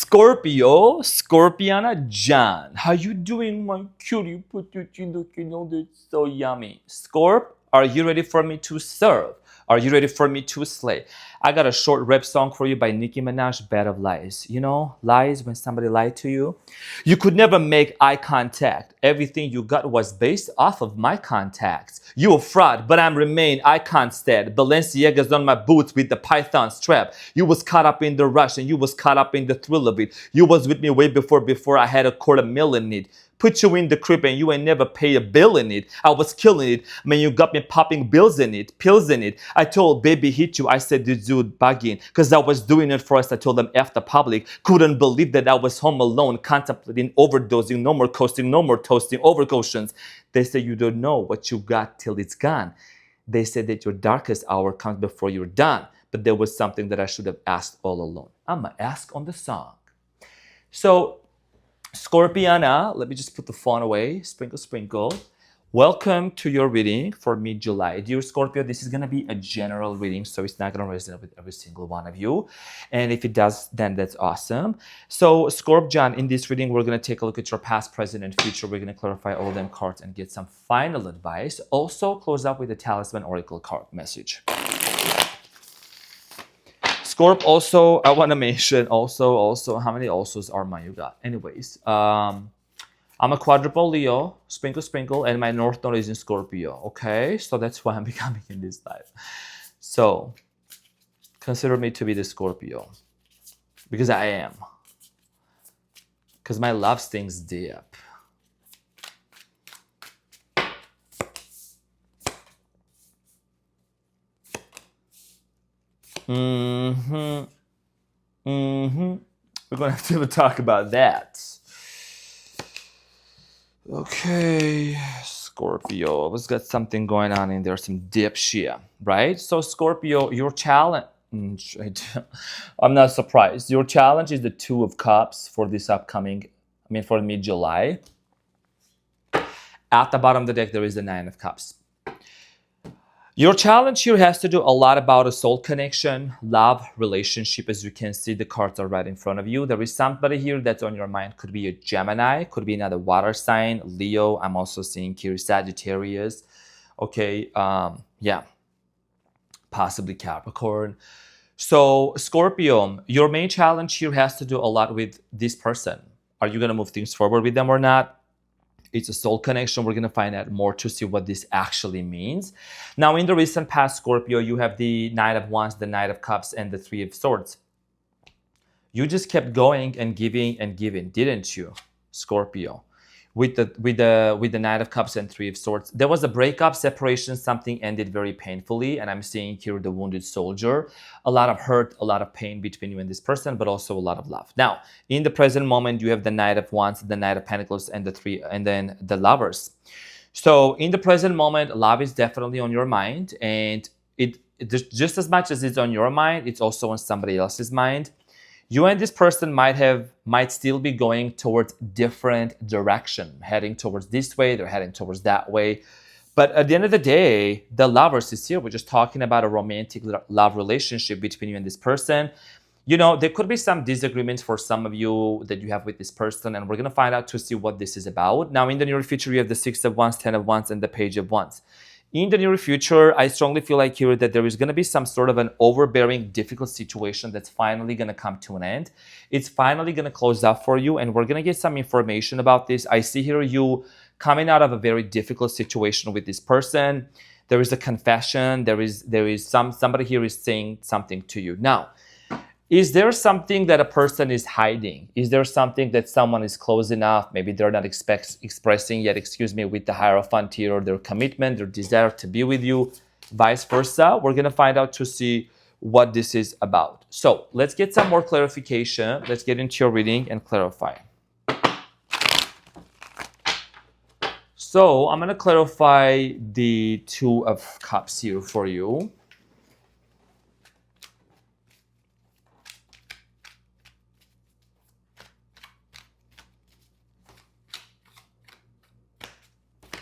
Scorpio, Scorpiana John. How you doing, my cutie? Looking all this so yummy. Scorp, are you ready for me to serve? Are you ready for me to slay? I got a short rap song for you by Nicki Minaj, Bed of Lies. You know, lies when somebody lied to you. You could never make eye contact. Everything you got was based off of my contacts. You a fraud, but I'm remain icon stead. Balenciaga's on my boots with the python strap. You was caught up in the rush and you was caught up in the thrill of it. You was with me way before I had a $250,000 in it. Put you in the crib and you ain't never pay a bill in it. I was killing it. Man, you got me popping pills in it. I told baby hit you. I said this dude bugging. Cause I was doing it for us. I told them F the public. Couldn't believe that I was home alone, contemplating overdosing. No more coasting, no more toasting, over cautions. They say you don't know what you got till it's gone. They said that your darkest hour comes before you're done. But there was something that I should have asked all along. I'ma ask on the song. So, Scorpiana, let me just put the phone away. Sprinkle, sprinkle. Welcome to your reading for mid-July. Dear Scorpio, this is going to be a general reading, so it's not going to resonate with every single one of you. And if it does, then that's awesome. So, Scorp John, in this reading, we're going to take a look at your past, present, and future. We're going to clarify all of them cards and get some final advice. Also, close up with the Talisman Oracle card message. Scorp, also, I want to mention also, how many alsos are my you got? Anyways, I'm a quadruple Leo, sprinkle, sprinkle, and my North Node is in Scorpio, okay? So that's why I'm becoming in this life. So, consider me to be the Scorpio, because I am. Because my love stings deep. We're gonna have to talk about that. Okay, Scorpio. Let's get something going on in there, some deep shit, right? So Scorpio, your challenge. I'm not surprised. Your challenge is the Two of Cups for this upcoming, for mid-July. At the bottom of the deck, there is the Nine of Cups. Your challenge here has to do a lot about a soul connection, love, relationship. As you can see, the cards are right in front of you. There is somebody here that's on your mind. Could be a Gemini, could be another water sign, Leo. I'm also seeing here Sagittarius. Okay, yeah, possibly Capricorn. So Scorpio, your main challenge here has to do a lot with this person. Are you going to move things forward with them or not? It's a soul connection. We're going to find out more to see what this actually means. Now, in the recent past, Scorpio, you have the Knight of Wands, the Knight of Cups, and the Three of Swords. You just kept going and giving, didn't you, Scorpio? With the Knight of Cups and Three of Swords, there was a breakup, separation, something ended very painfully, and I'm seeing here the wounded soldier. A lot of hurt, a lot of pain between you and this person, but also a lot of love. Now, in the present moment, you have the Knight of Wands, the Knight of Pentacles, and then the Lovers. So, in the present moment, love is definitely on your mind, and it just as much as it's on your mind, it's also on somebody else's mind. You and this person might still be going towards different direction, heading towards this way, they're heading towards that way. But at the end of the day, the Lovers is here. We're just talking about a romantic love relationship between you and this person. You know, there could be some disagreements for some of you that you have with this person, and we're going to find out to see what this is about. Now, in the near future, you have the Six of Wands, Ten of Wands, and the Page of Wands. In the near future, I strongly feel like here that there is going to be some sort of an overbearing, difficult situation that's finally going to come to an end. It's finally going to close up for you, and we're going to get some information about this. I see here you coming out of a very difficult situation with this person. There is a confession. There is somebody here is saying something to you. Now, is there something that a person is hiding? Is there something that someone is close enough? Maybe they're not expressing yet, with the Hierophant here, or their commitment, their desire to be with you, vice versa. We're going to find out to see what this is about. So let's get some more clarification. Let's get into your reading and clarify. So I'm going to clarify the Two of Cups here for you.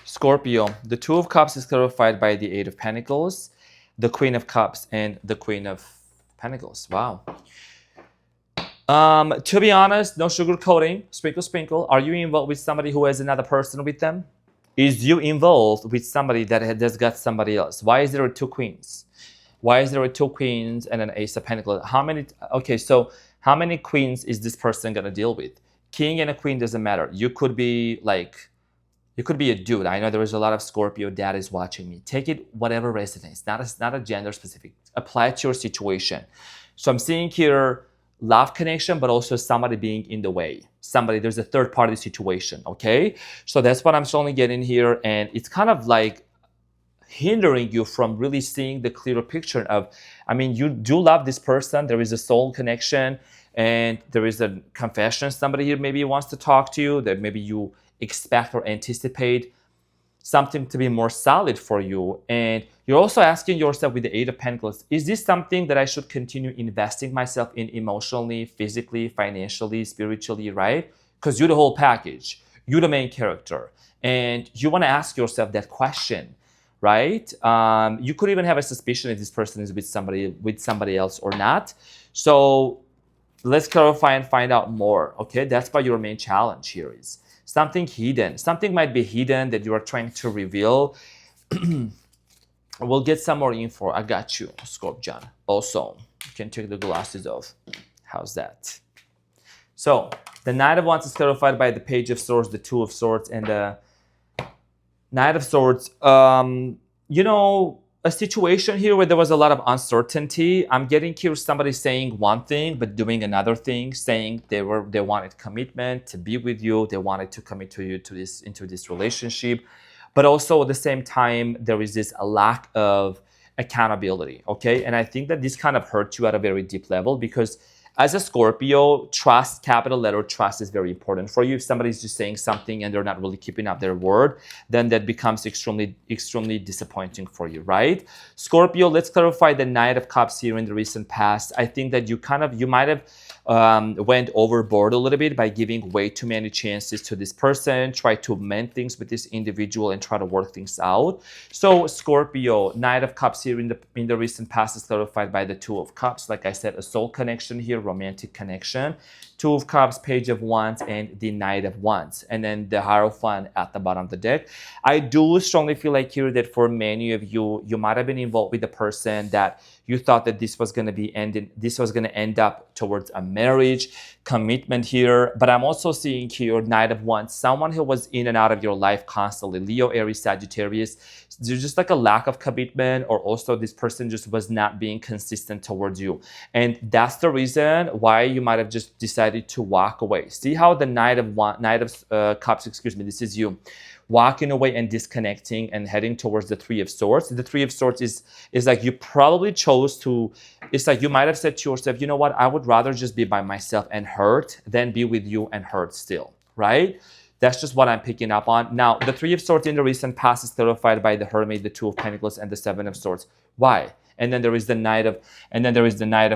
Scorpio, the Two of Cups is clarified by the Eight of Pentacles, the Queen of Cups, and the Queen of Pentacles. Wow. To be honest, no sugarcoating, sprinkle, sprinkle. Are you involved with somebody who has another person with them? Is you involved with somebody that has got somebody else? Why is there two queens? Why is there two queens and an ace of pentacles? How many? Okay, so how many queens is this person gonna deal with? King and a queen doesn't matter. You could be like, you could be a dude. I know there is a lot of Scorpio that is watching me. Take it whatever resonates. Not a gender specific. Apply it to your situation. So I'm seeing here love connection, but also somebody being in the way. Somebody, there's a third party situation. Okay, so that's what I'm slowly getting here, and it's kind of like hindering you from really seeing the clearer picture of, I mean, you do love this person, there is a soul connection, and there is a confession. Somebody here maybe wants to talk to you, that maybe you expect or anticipate something to be more solid for you. And you're also asking yourself with the Eight of Pentacles, is this something that I should continue investing myself in emotionally, physically, financially, spiritually, right? Because you're the whole package. You're the main character. And you want to ask yourself that question, right? You could even have a suspicion if this person is with somebody else or not. So let's clarify and find out more. Okay, that's what your main challenge here is. Something hidden. Something might be hidden that you are trying to reveal. We'll get some more info. I got you, Scorpion. Also, you can take the glasses off. How's that? So the Knight of Wands is clarified by the Page of Swords, the Two of Swords, and the Knight of Swords. You know, a situation here where there was a lot of uncertainty. I'm getting here somebody saying one thing but doing another thing, saying they wanted commitment to be with you, they wanted to commit to you into this relationship, but also at the same time there is this a lack of accountability. Okay, and I think that this kind of hurts you at a very deep level, because as a Scorpio, trust, capital letter trust, is very important for you. If somebody's just saying something and they're not really keeping up their word, then that becomes extremely, extremely disappointing for you, right? Scorpio, let's clarify the Knight of Cups here in the recent past. I think that you might have went overboard a little bit by giving way too many chances to this person, try to mend things with this individual and try to work things out. So Scorpio, Knight of Cups here in the recent past is clarified by the Two of Cups. Like I said, a soul connection here, romantic connection. Two of Cups, Page of Wands, and the Knight of Wands. And then the Hierophant at the bottom of the deck. I do strongly feel like here that for many of you, you might have been involved with a person that you thought that this was going to end up towards a marriage, commitment here. But I'm also seeing here Knight of Wands, someone who was in and out of your life constantly, Leo, Aries, Sagittarius. There's just like a lack of commitment, or also this person just was not being consistent towards you. And that's the reason why you might have just decided to walk away. See how the Knight of Cups, excuse me, this is you walking away and disconnecting and heading towards the Three of Swords. The Three of Swords is like you probably chose to, it's like you might have said to yourself, you know what, I would rather just be by myself and hurt than be with you and hurt still, right? That's just what I'm picking up on. Now, the Three of Swords in the recent past is clarified by the Hermit, the Two of Pentacles, and the Seven of Swords. Why? And then there is the Knight of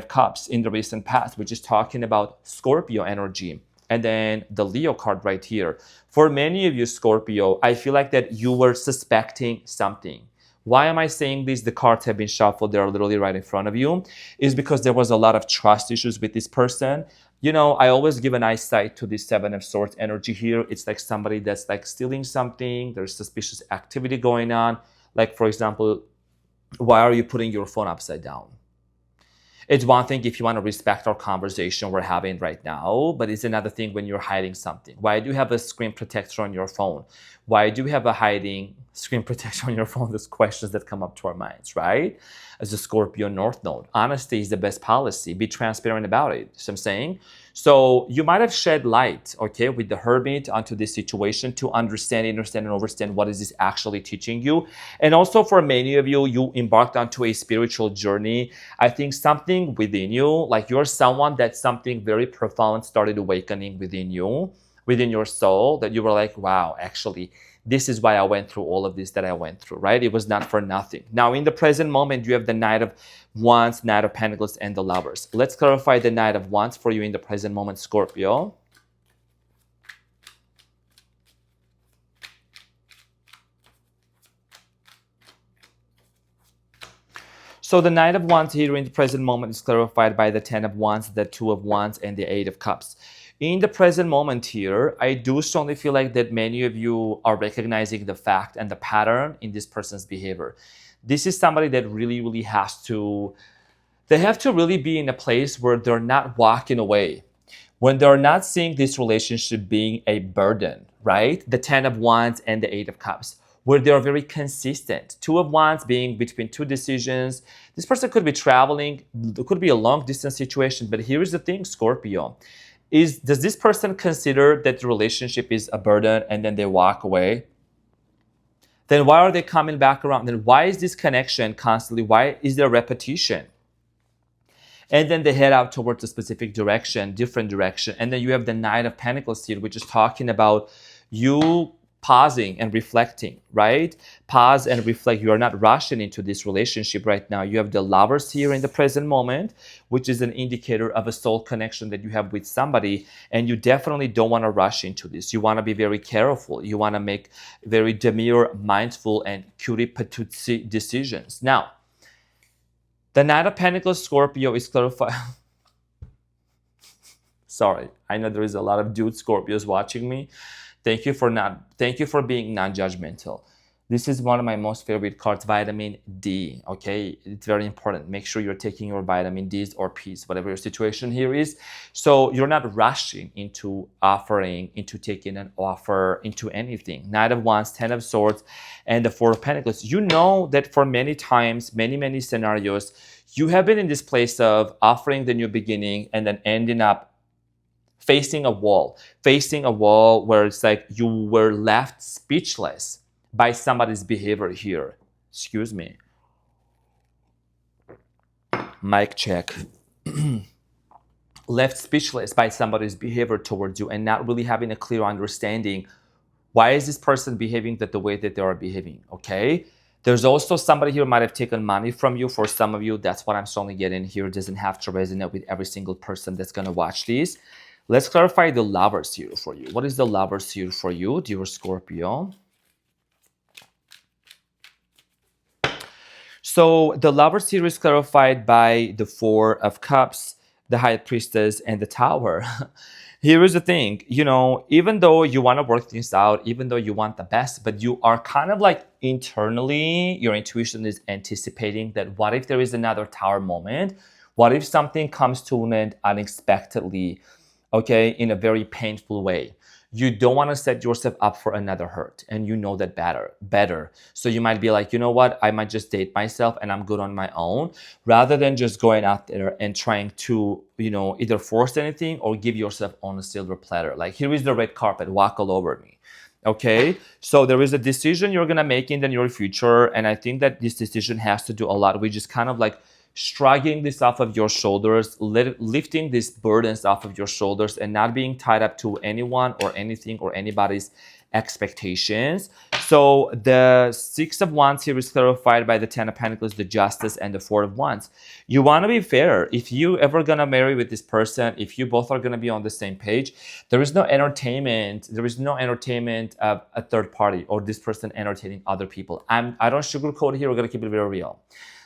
Cups in the recent past, which is talking about Scorpio energy. And then the Leo card right here. For many of you, Scorpio, I feel like that you were suspecting something. Why am I saying this? The cards have been shuffled. They're literally right in front of you. Is because there was a lot of trust issues with this person. You know, I always give an eyesight to this Seven of Swords energy here. It's like somebody that's like stealing something. There's suspicious activity going on. Like, for example, why are you putting your phone upside down? It's one thing if you want to respect our conversation we're having right now, but it's another thing when you're hiding something. Why do you have a screen protector on your phone? Why do you have a hiding screen protector on your phone? There's questions that come up to our minds, right? As a Scorpio North Node, honesty is the best policy. Be transparent about it. So I'm saying. So you might have shed light, okay, with the Hermit onto this situation to understand and overstand what is this actually teaching you. And also for many of you, you embarked onto a spiritual journey. I think something within you, like you're someone that something very profound started awakening within you, within your soul, that you were like, wow, actually, this is why I went through all of this that I went through, right? It was not for nothing. Now, in the present moment, you have the Knight of Wands, Knight of Pentacles, and the Lovers. Let's clarify the Knight of Wands for you in the present moment, Scorpio. So the Knight of Wands here in the present moment is clarified by the Ten of Wands, the Two of Wands, and the Eight of Cups. In the present moment here, I do strongly feel like that many of you are recognizing the fact and the pattern in this person's behavior. This is somebody that really has to, they have to really be in a place where they're not walking away, when they're not seeing this relationship being a burden, right? The Ten of Wands and the Eight of Cups, where they're very consistent. Two of Wands being between two decisions. This person could be traveling, it could be a long distance situation, but here's the thing, Scorpio. Does this person consider that the relationship is a burden and then they walk away? Then why are they coming back around? Then why is this connection constantly? Why is there repetition? And then they head out towards a specific direction, different direction. And then you have the Knight of Pentacles here, which is talking about you pausing and reflecting, right? Pause and reflect. You are not rushing into this relationship right now. You have the Lovers here in the present moment, which is an indicator of a soul connection that you have with somebody. And you definitely don't want to rush into this. You want to be very careful. You want to make very demure, mindful, and cutie patootie decisions. Now, the Knight of Pentacles, Scorpio, is clarified. Sorry, I know there is a lot of dude Scorpios watching me. Thank you for being non-judgmental. This is one of my most favorite cards, vitamin D, okay? It's very important. Make sure you're taking your vitamin Ds or Ps, whatever your situation here is. So you're not rushing into offering, into taking an offer, into anything. Knight of Wands, Ten of Swords, and the Four of Pentacles. You know that for many times, many scenarios, you have been in this place of offering the new beginning and then ending up facing a wall where it's like you were left speechless by somebody's behavior here. Excuse me. Mic check. Left speechless by somebody's behavior towards you and not really having a clear understanding. Why is this person behaving the way that they are behaving, okay? There's also somebody here who might have taken money from you. For some of you, that's what I'm strongly getting here. It doesn't have to resonate with every single person that's going to watch these. Let's clarify the Lovers here for you. What is the Lovers here for you, dear Scorpio? So the Lovers here is clarified by the Four of Cups, the High Priestess, and the Tower. Here is the thing, you know, even though you want to work things out, even though you want the best, but you are kind of like internally, your intuition is anticipating that what if there is another Tower moment? What if something comes to an end unexpectedly? Okay, in a very painful way. You don't want to set yourself up for another hurt, and you know that better. So you might be like, you know what, I might just date myself and I'm good on my own, rather than just going out there and trying to, you know, either force anything or give yourself on a silver platter. Like, here is the red carpet, walk all over me. Okay, so there is a decision you're gonna make in the near future, and I think that this decision has to do a lot with just kind of like shrugging this off of your shoulders, lifting these burdens off of your shoulders, and not being tied up to anyone or anything or anybody's expectations. So the Six of Wands here is clarified by the Ten of Pentacles, the Justice, and the Four of Wands. You want to be fair. If you ever gonna marry with this person, if you both are gonna be on the same page, there is no entertainment. There is no entertainment of a third party or this person entertaining other people. I don't sugarcoat here. We're gonna keep it very real.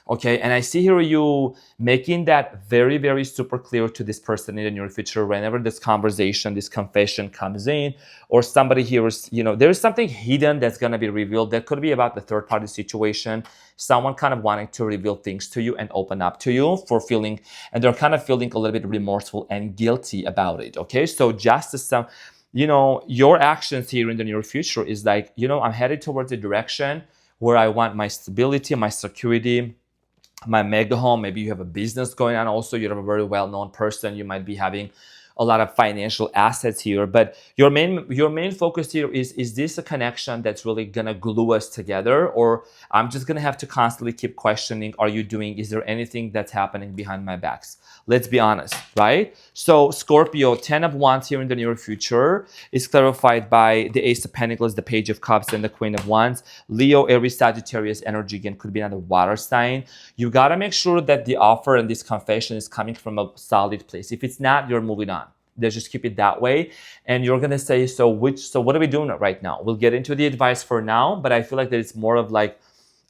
Okay, and I see here you making that very super clear to this person in the near future whenever this conversation, this confession comes in, or somebody here is, you know, there's something hidden that's going to be revealed. That could be about the third party situation, someone kind of wanting to reveal things to you and open up to you for feeling, and they're kind of feeling a little bit remorseful and guilty about it. Okay, so just as some, you know, your actions here in the near future is like, you know, I'm headed towards a direction where I want my stability, my security, my mega home. Maybe you have a business going on also, you're a very well-known person, you might be having a lot of financial assets here, but your main focus here is this a connection that's really gonna glue us together, or I'm just gonna have to constantly keep questioning, is there anything that's happening behind my backs? Let's be honest, right? So Scorpio, Ten of Wands here in the near future is clarified by the Ace of Pentacles, the Page of Cups, and the Queen of Wands. Leo, Aries, Sagittarius energy again could be another water sign. You gotta make sure that the offer and this confession is coming from a solid place. If it's not, you're moving on. Let's just keep it that way. And you're gonna say, so what are we doing right now? We'll get into the advice for now, but I feel like that it's more of like,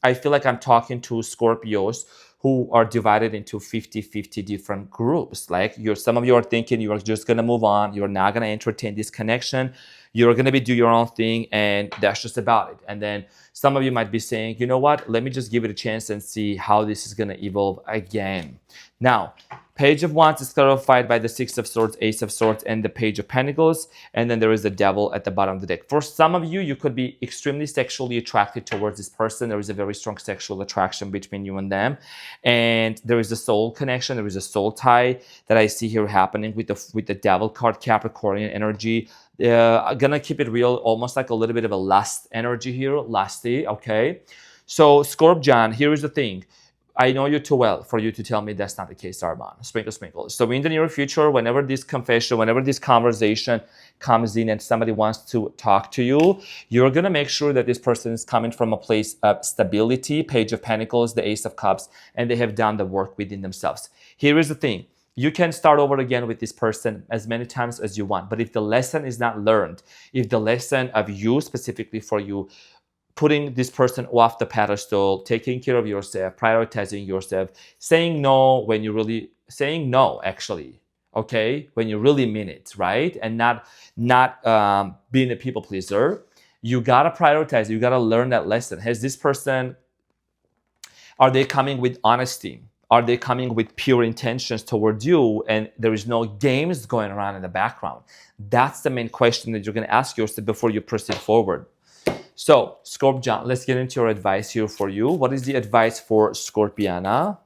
I feel like I'm talking to Scorpios who are divided into 50-50 different groups. Like some of you are thinking you are just going to move on. You're not going to entertain this connection. You're going to do your own thing, and that's just about it. And then some of you might be saying, you know what, let me just give it a chance and see how this is going to evolve again. Now, Page of Wands is clarified by the Six of Swords, Ace of Swords, and the Page of Pentacles. And then there is the Devil at the bottom of the deck. For some of you, you could be extremely sexually attracted towards this person. There is a very strong sexual attraction between you and them. And there is a soul connection. There is a soul tie that I see here happening with the Devil card, Capricornian energy. I'm gonna keep it real, almost like a little bit of a lust energy here, lusty, okay? So, Scorpion, here is the thing. I know you too well for you to tell me that's not the case, Arman. Sprinkle, sprinkle. So in the near future, whenever this confession, whenever this conversation comes in and somebody wants to talk to you, you're going to make sure that this person is coming from a place of stability, Page of Pentacles, the Ace of Cups, and they have done the work within themselves. Here is the thing. You can start over again with this person as many times as you want. But if the lesson is not learned, if the lesson of you, specifically for you, putting this person off the pedestal, taking care of yourself, prioritizing yourself, saying no when you really, saying no actually, okay, when you really mean it, right? And not being a people pleaser. You gotta prioritize, you gotta learn that lesson. Has this person, are they coming with honesty? Are they coming with pure intentions towards you and there is no games going around in the background? That's the main question that you're gonna ask yourself before you proceed forward. So, Scorpion, let's get into your advice here for you. What is the advice for Scorpiana?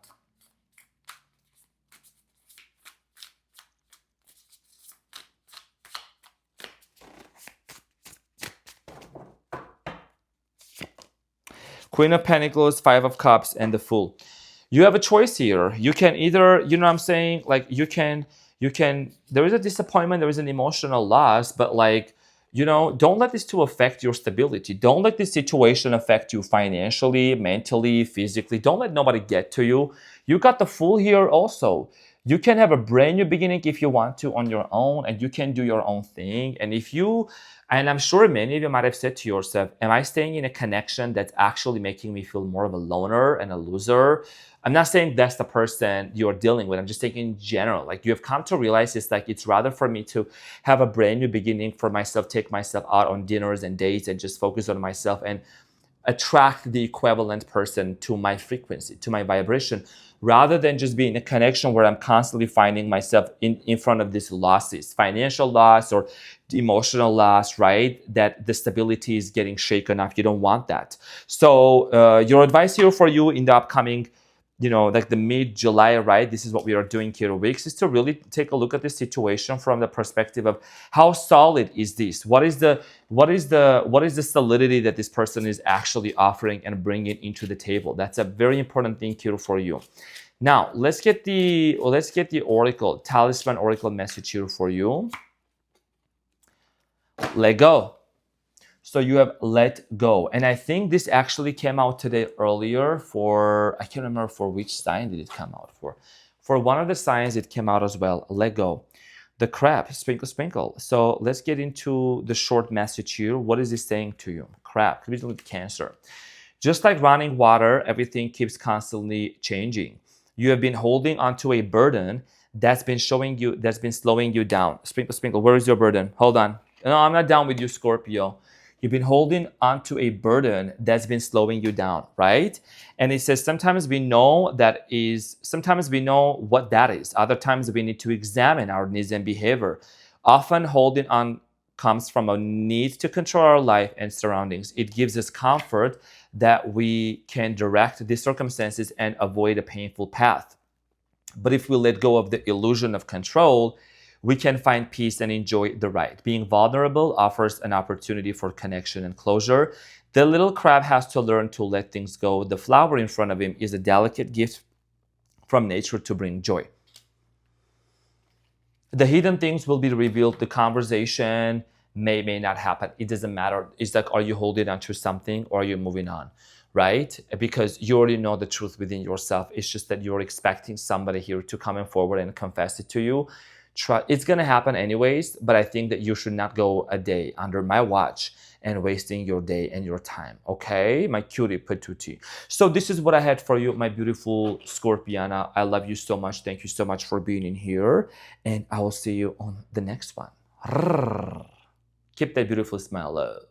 Queen of Pentacles, Five of Cups, and the Fool. You have a choice here. You can either, you know what I'm saying? Like you can, there is a disappointment, there is an emotional loss, but like, you know, don't let this too affect your stability. Don't let this situation affect you financially, mentally, physically. Don't let nobody get to you. You got the Fool here also. You can have a brand new beginning if you want to on your own, and you can do your own thing. And if you, and I'm sure many of you might have said to yourself, am I staying in a connection that's actually making me feel more of a loner and a loser? I'm not saying that's the person you're dealing with. I'm just saying in general, like you have come to realize it's rather for me to have a brand new beginning for myself, take myself out on dinners and dates and just focus on myself and attract the equivalent person to my frequency, to my vibration, rather than just being in a connection where I'm constantly finding myself in front of these losses, financial loss or emotional loss, right? That the stability is getting shaken off. You don't want that. So your advice here for you in the upcoming, you know, like the mid-July, right? This is what we are doing here weeks, is to really take a look at the situation from the perspective of how solid is this? What is the solidity that this person is actually offering and bringing into the table? That's a very important thing here for you. Now, let's get the oracle, talisman oracle message here for you. Let go. So you have let go. And I think this actually came out today earlier for, I can't remember for which sign did it come out for. For one of the signs it came out as well, let go. The crab, sprinkle, sprinkle. So let's get into the short message here. What is this saying to you? Crab, could be with Cancer. Just like running water, everything keeps constantly changing. You have been holding onto a burden that's been slowing you down. Sprinkle, sprinkle, where is your burden? Hold on. No, I'm not down with you, Scorpio. You've been holding onto a burden that's been slowing you down, right? And it says sometimes we know what that is. Other times we need to examine our needs and behavior. Often holding on comes from a need to control our life and surroundings. It gives us comfort that we can direct the circumstances and avoid a painful path. But if we let go of the illusion of control, we can find peace and enjoy the ride. Being vulnerable offers an opportunity for connection and closure. The little crab has to learn to let things go. The flower in front of him is a delicate gift from nature to bring joy. The hidden things will be revealed. The conversation may not happen. It doesn't matter. It's like, are you holding on to something or are you moving on? Right? Because you already know the truth within yourself. It's just that you're expecting somebody here to come forward and confess it to you, Try, it's gonna happen anyways, but I think that you should not go a day under my watch and wasting your day and your time. Okay, my cutie patootie. So this is what I had for you, my beautiful Scorpiana. I love you so much. Thank you so much for being in here, and I will see you on the next one. Keep that beautiful smile, love.